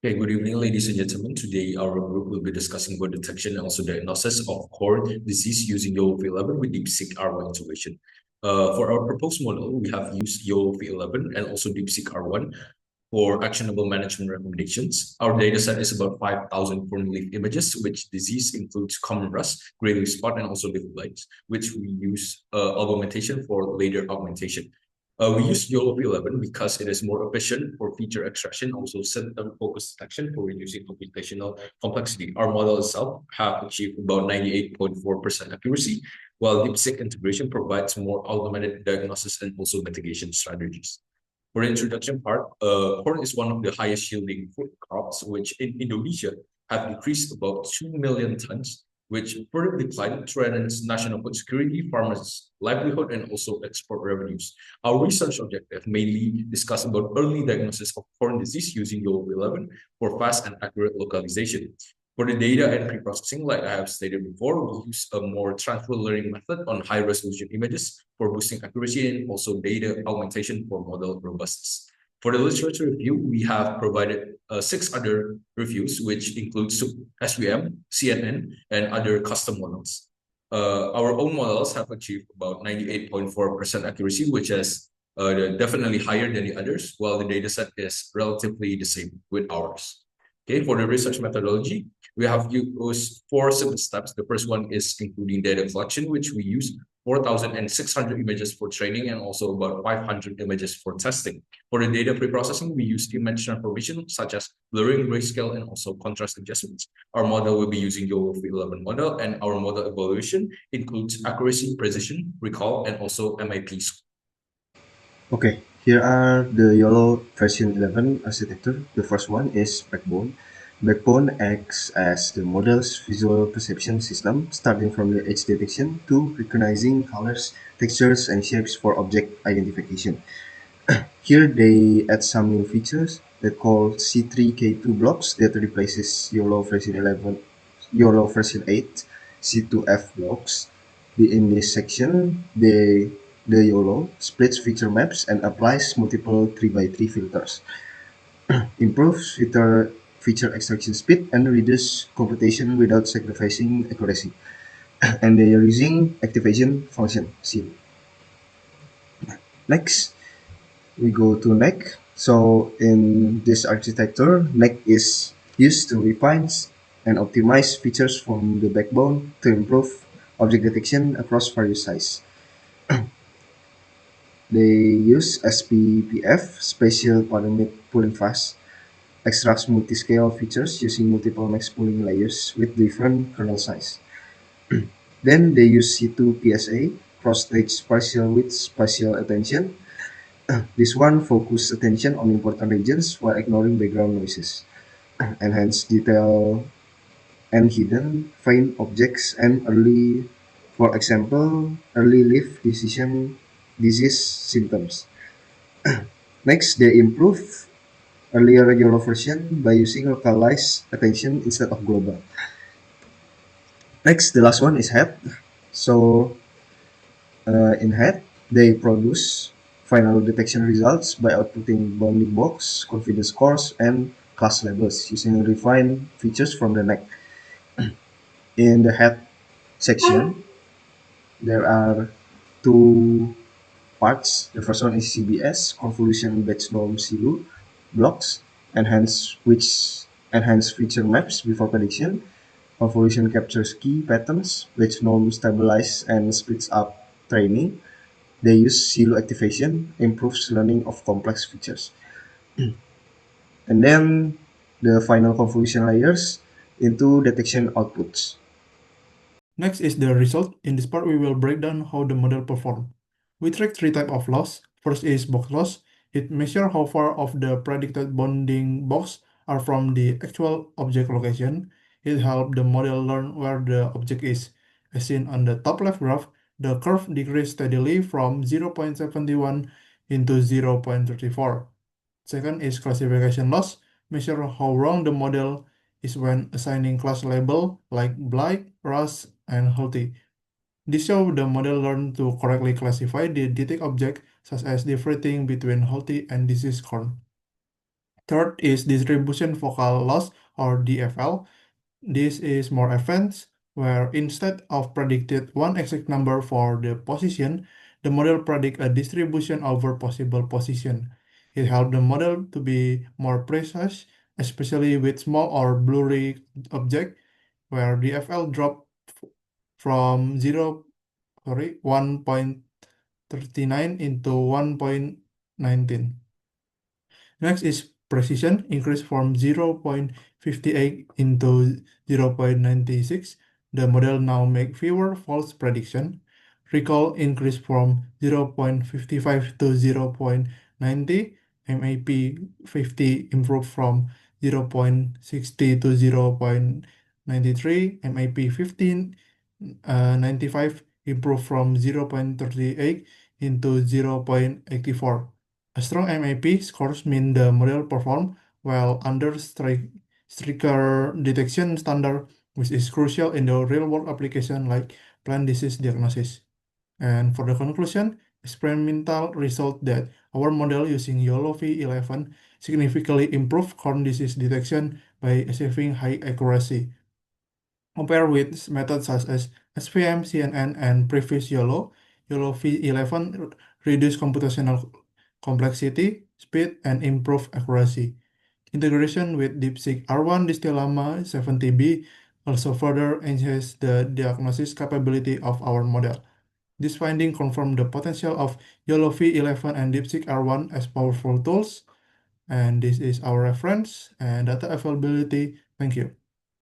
Okay, good evening, ladies and gentlemen. Today, our group will be discussing about detection and also diagnosis of corn disease using YOLO-V11 with DeepSeek R1 integration. For our proposed model, we have used YOLO-V11 and also DeepSeek R1 for actionable management recommendations. Our data set is about 5,000 corn leaf images, which disease includes common rust, gray leaf spot, and also leaf blights, which we use augmentation for later augmentation. We use YOLO-V11 because it is more efficient for feature extraction, also symptom focused detection for reducing computational complexity. Our model itself have achieved about 98.4% accuracy, while DeepSeek integration provides more automated diagnosis and also mitigation strategies. For the introduction part, corn is one of the highest yielding food crops, which in Indonesia have decreased about 2 million tons, which further decline threatens national food security, farmers' livelihood, and also export revenues. Our research objective mainly discuss about early diagnosis of corn disease using YOLO-V11 for fast and accurate localization. For the data and pre-processing, like I have stated before, we use a more transfer learning method on high-resolution images for boosting accuracy and also data augmentation for model robustness. For the literature review, we have provided 6 other reviews, which include SVM, CNN, and other custom models. Our own models have achieved about 98.4% accuracy, which is definitely higher than the others, while the data set is relatively the same with ours. Okay, for the research methodology, we have used 4 simple steps. The first one is including data collection, which we use 4,600 images for training and also about 500 images for testing. For the data pre-processing, we use image transformation such as blurring, grayscale, and also contrast adjustments. Our model will be using YOLO-V11 model, and our model evaluation includes accuracy, precision, recall, and also MIP score. Okay, here are the YOLO version 11 architecture. The first one is Backbone. Backbone acts as the model's visual perception system, starting from the edge detection to recognizing colors, textures, and shapes for object identification. Here they add some new features that call C3K2 blocks that replaces YOLO version 11, YOLO version 8 C2F blocks. In this section, the YOLO splits feature maps and applies multiple 3x3 filters, improves feature extraction speed, and reduces computation without sacrificing accuracy. And they are using activation function seal. Next, we go to NEC. So in this architecture, NEC is used to refine and optimize features from the backbone to improve object detection across various sizes. They use SPPF, Spatial Parameter Pooling Fast, extracts multi-scale features using multiple max pooling layers with different kernel size. Then they use C2 PSA, cross-stage spatial with spatial attention. This one focus attention on important regions while ignoring background noises. Enhance detail and hidden faint objects and early, for example, early leaf disease symptoms. Next, they improve earlier YOLO version by using localized attention instead of global. Next, the last one is head. So in head, they produce final detection results by outputting bounding box, confidence scores, and class labels using refined features from the neck. In the head section, there are two parts. The first one is CBS, convolution batch norm SILU blocks, enhance feature maps before prediction. Convolution captures key patterns, which norm stabilize and splits up training. They use SILU activation, improves learning of complex features. And then the final convolution layers into detection outputs. Next is the result. In this part, we will break down how the model perform. We track 3 types of loss. First is box loss. It measures how far of the predicted bounding box are from the actual object location. It helps the model learn where the object is. As seen on the top left graph, the curve decreases steadily from 0.71 into 0.34. Second is classification loss. Measure how wrong the model is when assigning class label like blight, rust, and healthy. This shows the model learned to correctly classify the detect object, such as differentiating between healthy and diseased corn. Third is distribution focal loss or DFL. This is more advanced, where instead of predicted one exact number for the position, the model predict a distribution over possible position. It helped the model to be more precise, especially with small or blurry object, where DFL drop from 1.39 into 1.19. Next is precision, increase from 0.58 into 0.96. The model now make fewer false prediction. Recall increase from 0.55 to 0.90. MAP 50 improved from 0.60 to 0.93. MAP 15 95 improved from 0.38 into 0.84. A strong MAP scores mean the model perform well under stricter detection standard, which is crucial in the real-world application like plant disease diagnosis. And for the conclusion, experimental result that our model using YOLO V11 significantly improved corn disease detection by achieving high accuracy. Compared with methods such as SVM, CNN, and previous YOLO, YOLO V11 reduced computational complexity, speed, and improve accuracy. Integration with DeepSeek R1 Distillama 70B also further enhances the diagnosis capability of our model. This finding confirmed the potential of YOLO V11 and DeepSeek R1 as powerful tools, and this is our reference and data availability. Thank you.